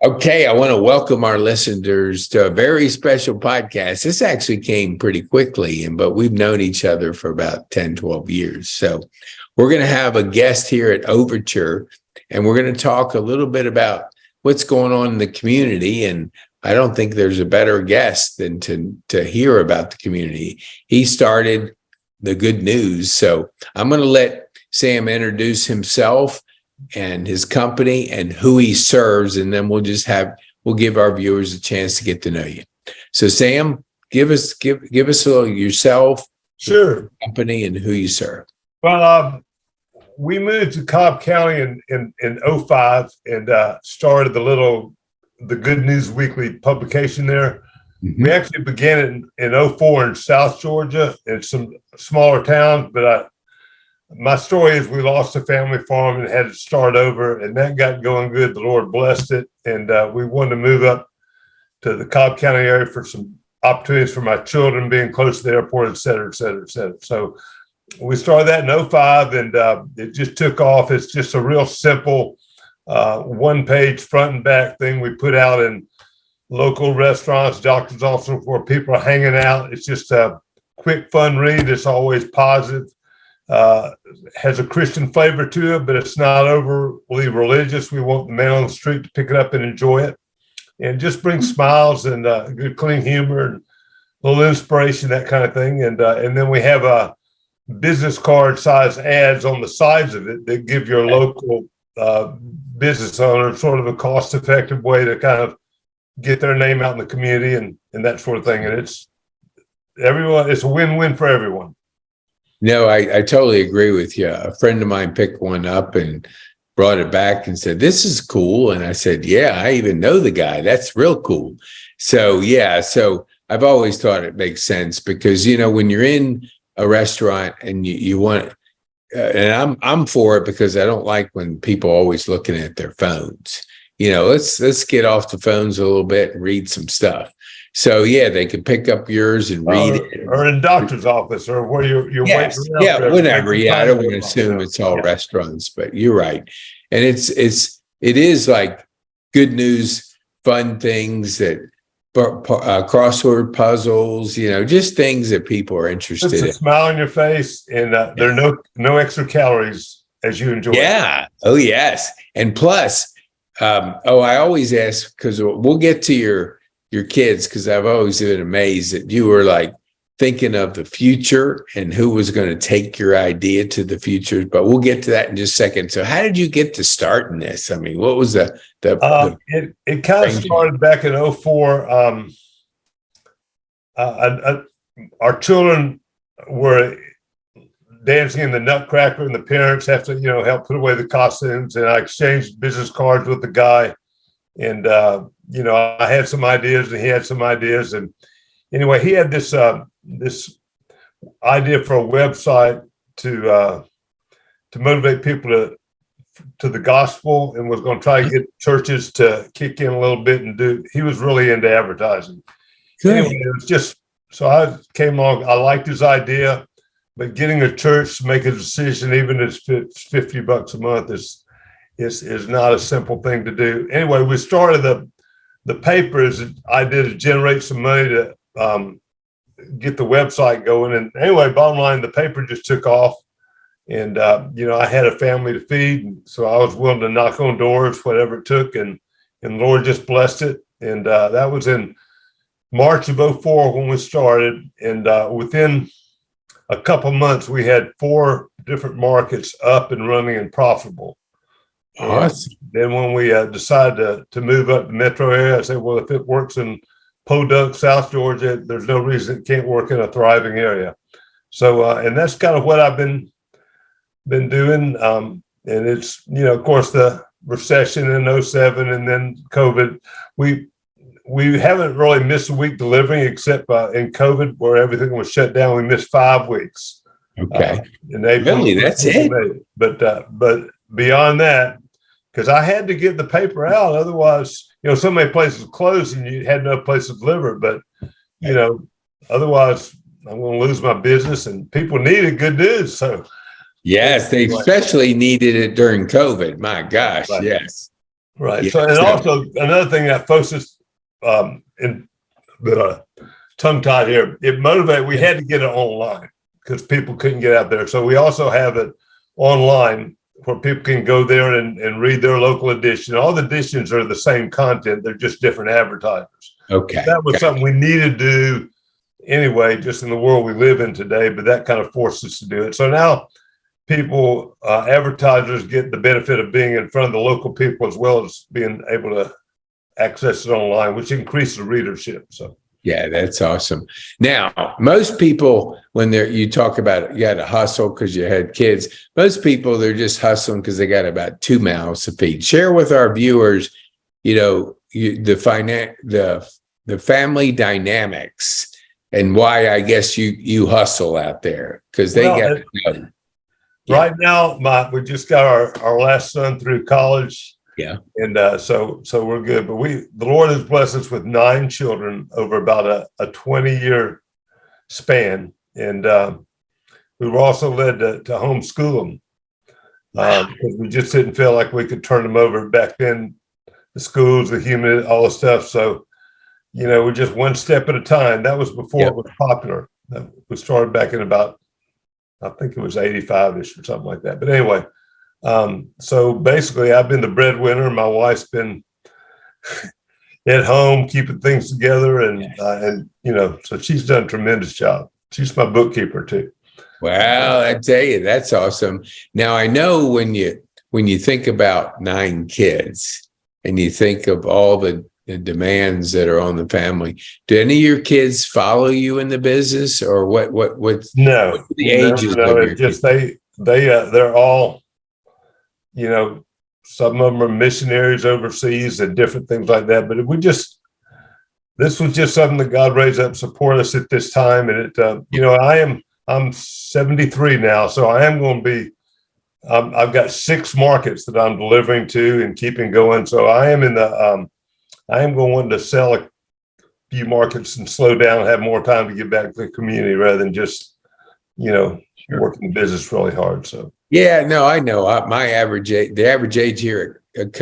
Okay, I want to welcome our listeners to a very special podcast. This actually came pretty quickly, but we've known each other for about 10, 12 years. So we're going to have a guest here at Overture, and we're going to talk a little bit about what's going on in the community. And I don't think there's a better guest than to hear about the community. He started the good news. So I'm going to let Sam introduce himself and his company and who he serves, and then we'll give our viewers a chance to get to know you. So Sam, give us a little yourself, Sure. company, and who you serve. Well, we moved to Cobb County in 05 and started the Good News Weekly publication there. Mm-hmm. We actually began in 04 in South Georgia in some smaller towns, but my story is we lost a family farm and had to start over, and that got going good. The Lord blessed it, and we wanted to move up to the Cobb County area for some opportunities for my children, being close to the airport, et cetera, et cetera, et cetera. So we started that in 05, and it just took off. It's just a real simple one-page front and back thing we put out in local restaurants, doctor's offices where people are hanging out. It's just a quick, fun read. It's always positive. Has a Christian flavor to it, but it's not overly religious. We want the man on the street to pick it up and enjoy it, and just bring smiles and good, clean humor and a little inspiration, that kind of thing. And then we have a business card size ads on the sides of it that give your local business owner sort of a cost effective way to kind of get their name out in the community and that sort of thing. And it's a win-win for everyone. No, I totally agree with you. A friend of mine picked one up and brought it back and said, "This is cool." And I said, "Yeah, I even know the guy. That's real cool." So, yeah, so I've always thought it makes sense because, when you're in a restaurant and you want, and I'm for it because I don't like when people are always looking at their phones. Let's get off the phones a little bit and read some stuff. So yeah, they could pick up yours and read it, or in doctor's office, or where you're yes, waiting around. Yeah, whatever. Yeah, I don't want to assume it's all restaurants, but you're right. And it is like good news, fun things that crossword puzzles, just things that people are interested in. It's a smile on your face, and there are no extra calories as you enjoy. Yeah. Oh yes. And plus, I always ask because we'll get to your kids, because I've always been amazed that you were like thinking of the future and who was going to take your idea to the future. But we'll get to that in just a second. So how did you get to starting this? I mean, what was it kind of started back in 04. Our children were dancing in the Nutcracker, and the parents have to, help put away the costumes. And I exchanged business cards with the guy. And, I had some ideas and he had some ideas. And anyway, he had this idea for a website to motivate people to the gospel, and was going to try to get churches to kick in a little bit he was really into advertising. Good. Anyway, it was just, so I came along. I liked his idea, but getting a church to make a decision, even if it's $50 a month, is not a simple thing to do. Anyway, we started the paper as an idea to generate some money to get the website going. And anyway, bottom line, the paper just took off. And, I had a family to feed. And so I was willing to knock on doors, whatever it took. And the Lord just blessed it. And that was in March of 04 when we started. And within a couple months, we had 4 different markets up and running and profitable. Awesome. Then when we decided to move up the metro area, I said, well, if it works in Podunk, South Georgia, there's no reason it can't work in a thriving area. So, and that's kind of what I've been doing. And it's, of course, the recession in 07 and then COVID. We haven't really missed a week delivering, except in COVID where everything was shut down. We missed 5 weeks. Okay. In April. Really? That's it? But beyond that, because I had to get the paper out. Otherwise, so many places closed and you had no place to deliver. But, otherwise I'm going to lose my business, and people needed good news. So, yes, they especially needed it during COVID. My gosh. Right. Yes. Right. Yeah. So, and So, also another thing that focuses in the tongue tied here, it motivated. We had to get it online because people couldn't get out there. So we also have it online where people can go there and read their local edition. All the editions are the same content; they're just different advertisers. okay. That was something we needed to do anyway, just in the world we live in today. But that kind of forced us to do it. So now people, advertisers get the benefit of being in front of the local people as well as being able to access it online, which increases readership. So Yeah, that's awesome. Now, most people, when you talk about you got to hustle because you had kids, most people, they're just hustling because they got about 2 mouths to feed. Share with our viewers, the family dynamics and why I guess you hustle out there because they got to know. Right now, we just got our last son through college. Yeah. And so we're good. But the Lord has blessed us with 9 children over about a 20-year span. And we were also led to homeschool them because we just didn't feel like we could turn them over back then. The schools, the human, all the stuff. So, we're just one step at a time. That was before it was popular. We started back in about, I think it was 85-ish or something like that. But anyway, so basically I've been the breadwinner. My wife's been at home keeping things together and so she's done a tremendous job. She's my bookkeeper too. Well, I tell you, that's awesome. Now I know when you think about 9 kids and you think of all the demands that are on the family, do any of your kids follow you in the business or what's no the ages no, of it's just they're all, some of them are missionaries overseas and different things like that. But this was just something that God raised up to support us at this time. And I'm 73 now, so I am going to be, I've got 6 markets that I'm delivering to and keeping going. So I am I am going to sell a few markets and slow down, have more time to get back to the community rather than just, working the business really hard. So. Yeah, no, I know. The average age here at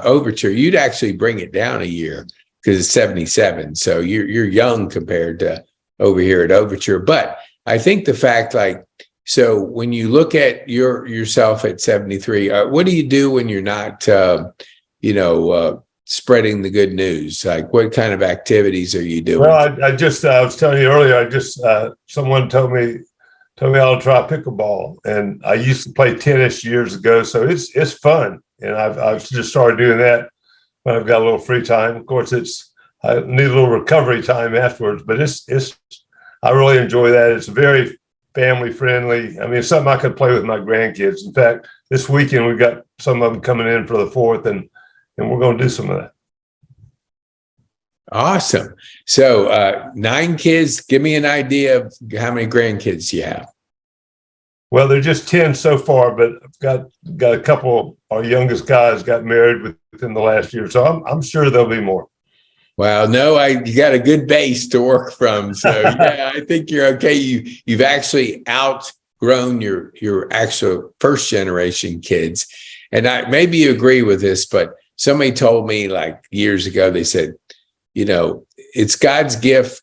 Overture, you'd actually bring it down a year because it's 77. So you're young compared to over here at Overture. But I think the fact, so when you look at yourself at 73, what do you do when you're not, spreading the good news? Like, what kind of activities are you doing? Well, I was telling you earlier, someone told me I'll try pickleball, and I used to play tennis years ago, so it's fun, and I've just started doing that when I've got a little free time. Of course, I need a little recovery time afterwards, but I really enjoy that. It's very family friendly. I mean, it's something I could play with my grandkids. In fact, this weekend we've got some of them coming in for the 4th, and we're going to do some of that. Awesome. So 9 kids. Give me an idea of how many grandkids you have. Well, they're just 10 so far, but I've got a couple. Our youngest guys got married within the last year, so I'm sure there'll be more. Well, no, you got a good base to work from. So yeah, I think you're okay. You've actually outgrown your actual first generation kids, and maybe you agree with this, but somebody told me years ago, they said, it's God's gift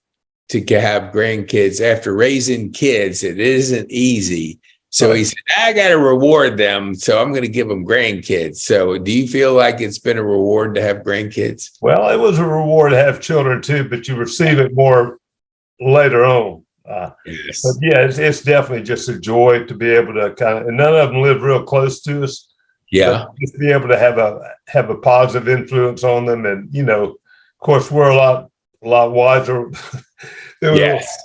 to have grandkids. After raising kids, it isn't easy. So he said, I got to reward them. So I'm going to give them grandkids. So do you feel like it's been a reward to have grandkids? Well, it was a reward to have children too, but you receive it more later on. Yes. But yeah, it's definitely just a joy to be able to and none of them live real close to us. Yeah. Just be able to have a positive influence on them. And, of course, we're a lot wiser. Yes.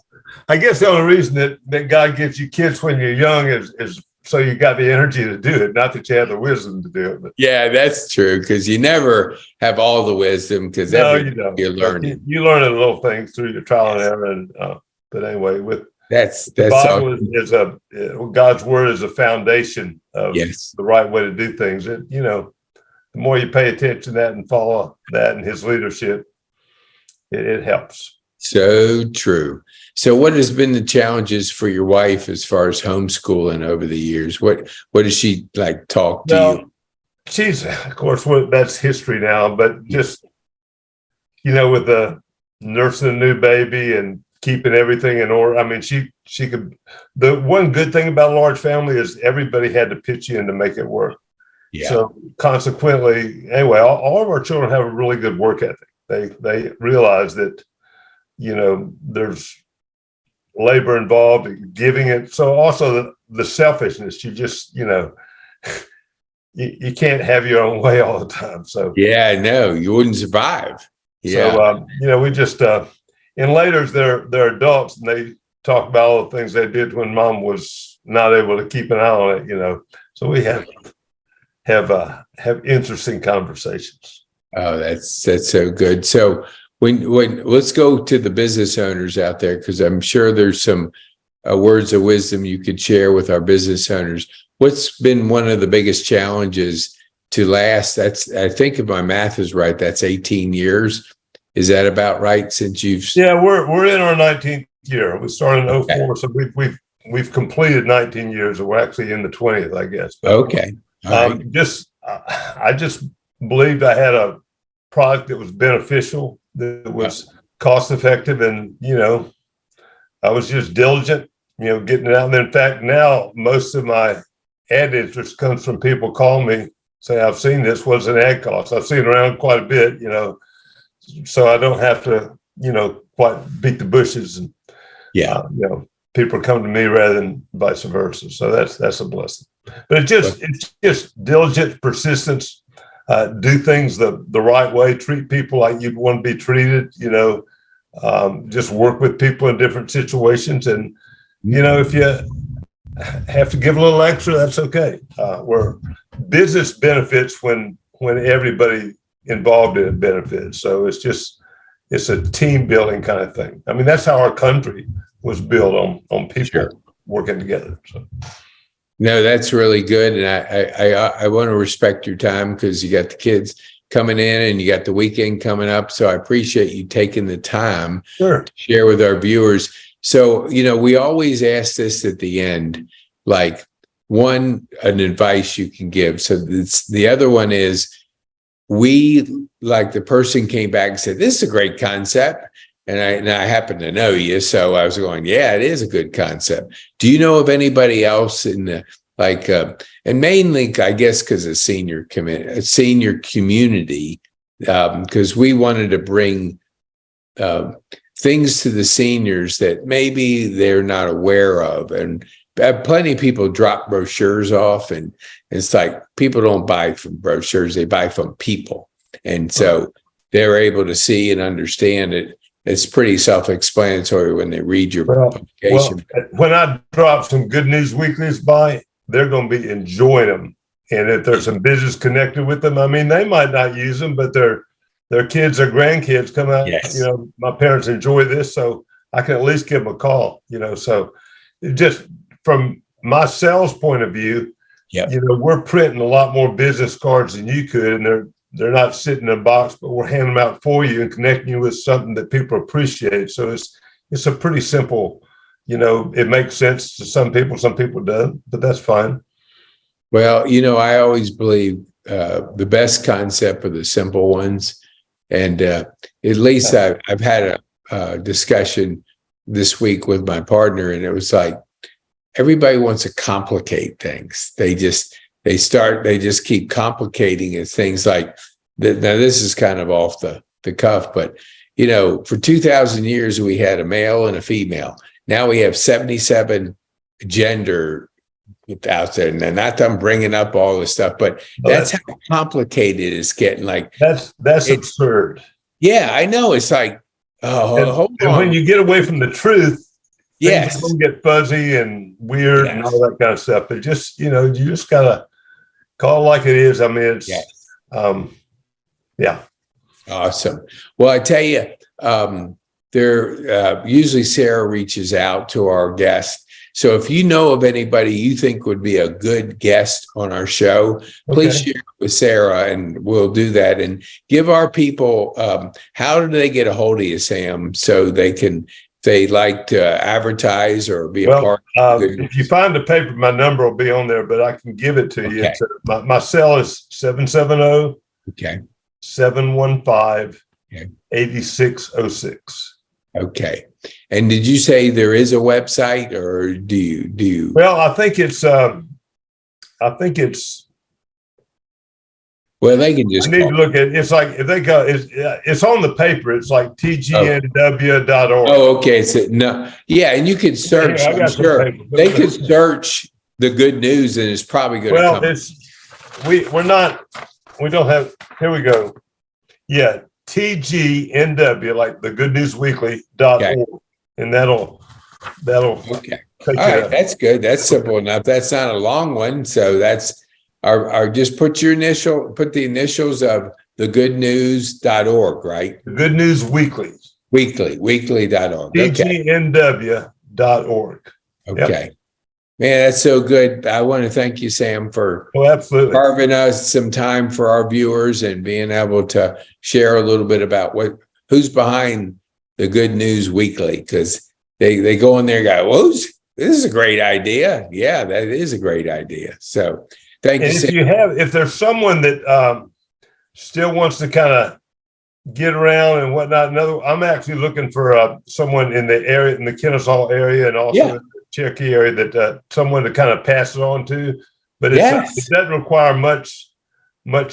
I guess the only reason that God gives you kids when you're young is so you got the energy to do it, not that you have the wisdom to do it. But. Yeah, that's true, because you never have all the wisdom because you don't. You're learning. You learn a little things through your trial and error. And but anyway, that's the Bible awesome. is God's word is a foundation of the right way to do things. The more you pay attention to that and follow that and His leadership, it helps. So true. So what has been the challenges for your wife as far as homeschooling over the years? What does she talk to you? she's, of course, that's history now, but just, with the nursing a new baby and keeping everything in order. I mean, she could, the one good thing about a large family is everybody had to pitch in to make it work. Yeah. So consequently, anyway, all of our children have a really good work ethic. They realize that, there's labor involved, giving it. So also the selfishness, you just, you can't have your own way all the time. So yeah, no, you wouldn't survive. Yeah. So we just in laters they're adults and they talk about all the things they did when mom was not able to keep an eye on it. So we have interesting conversations. Oh, that's so good. So when let's go to the business owners out there, because I'm sure there's some words of wisdom you could share with our business owners. What's been one of the biggest challenges to last? I think if my math is right, that's 18 years. Is that about right? Since you've we're in our 19th year. We started in 04, okay. so we've completed 19 years, and we're actually in the 20th, I guess. But, okay. All right. I just believed I had a product that was beneficial, that was cost effective, and I was just diligent, getting it out. And in fact, now most of my ad interest comes from people calling me saying, "I've seen this. What's an ad cost?" I've seen it around quite a bit, so I don't have to, quite beat the bushes. And people come to me rather than vice versa. So that's a blessing. But it's just diligent persistence. Do things the right way. Treat people like you'd want to be treated. Just work with people in different situations. And if you have to give a little extra, that's okay. Where business benefits when everybody involved in it benefits. So it's a team building kind of thing. I mean, that's how our country was built on people working together. So. No, that's really good. And I want to respect your time because you got the kids coming in and you got the weekend coming up. So I appreciate you taking the time to share with our viewers. So, we always ask this at the end, like an advice you can give. So the other one is, the person came back and said, "This is a great concept." And I happen to know you. So I was going, yeah, it is a good concept. Do you know of anybody else in the, and mainly, I guess, because of senior community, because we wanted to bring things to the seniors that maybe they're not aware of. And plenty of people drop brochures off, and it's like people don't buy from brochures, they buy from people. And so they're able to see and understand it. It's pretty self-explanatory when they read your publication. When I drop some good news weeklies by, they're going to be enjoying them. And if there's some business connected with them, I mean, they might not use them, but their kids or grandkids come out, yes. My parents enjoy this, so I can at least give them a call, so just from my sales point of view, we're printing a lot more business cards than you could, and they're not sitting in a box, but we're handing them out for you and connecting you with something that people appreciate. So it's a pretty simple, it makes sense to some people don't, but that's fine. Well, I always believe the best concept are the simple ones. And at least I've had a discussion this week with my partner, and it was like, everybody wants to complicate things. They just keep complicating it. Things like that. Now, this is kind of off the cuff, but for 2,000 years we had a male and a female. Now we have 77 gender out there. And not that I'm bringing up all this stuff, but that's how complicated it's getting. Like that's absurd. Yeah, I know. It's like, hold on. And when you get away from the truth, yes, things get fuzzy and weird and all that kind of stuff. But just, you just gotta call it like it is. I mean, it's awesome. Well, I tell you, usually Sarah reaches out to our guests. So if you know of anybody you think would be a good guest on our show, please share it with Sarah, and we'll do that. And give our people, how do they get a hold of you, Sam, so they can, if they'd like to advertise or be a Well, part. if you find the paper, my number will be on there, but I can give it to you. Okay. My cell is 770 Okay. 715 Okay. 8606. Okay. And did you say there is a website, or do you? Well, I think it's Well, they can I just need call. to look at it's like if they go it's on the paper. It's like tgnw.org. Oh, okay. So no, yeah, and you could search. Here, I I'm got some sure paper. they could search the good news, and it's probably going to Well, come. we don't have, here we go. Yeah, TGNW, like the Good News Weekly.org. Okay. And that'll Okay. take All you right. there. That's good. That's simple enough. That's not a long one. So that's our just put the initials of the goodnews.org, right? The Good News Weekly. Weekly.org. Okay. TGNW.org. Okay. Man, that's so good. I want to thank you, Sam, for Oh, absolutely. carving us some time for our viewers and being able to share a little bit about who's behind the Good News Weekly, because they go in there and go, well, this is a great idea. Yeah, that is a great idea. So thank you, And Sam. if there's someone that still wants to kind of get around and whatnot, I'm actually looking for someone in the area, in the Kennesaw area, and also in the Cherokee area, that someone to kind of pass it on to. But it doesn't require much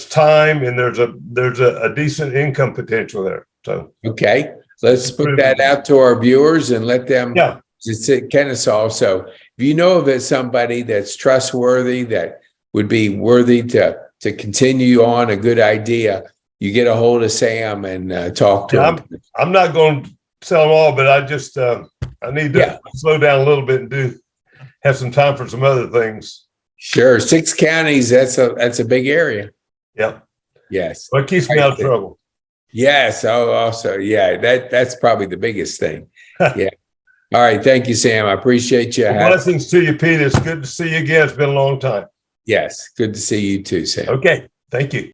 time, and there's a decent income potential there. So okay, let's put that out to our viewers and let them. Yeah. It's at Kennesaw. So if you know of somebody that's trustworthy, that would be worthy to continue on a good idea, you get a hold of Sam and talk to him. I'm not going to sell them all, but I just I need to slow down a little bit and have some time for some other things. Sure, 6 counties. That's a big area. Yep. Yes. But it keeps me out of trouble. Yes. Oh, also, yeah. That's probably the biggest thing. Yeah. All right. Thank you, Sam. I appreciate you. Blessings to you, Pete. It's good to see you again. It's been a long time. Yes. Good to see you too, Sam. Okay. Thank you.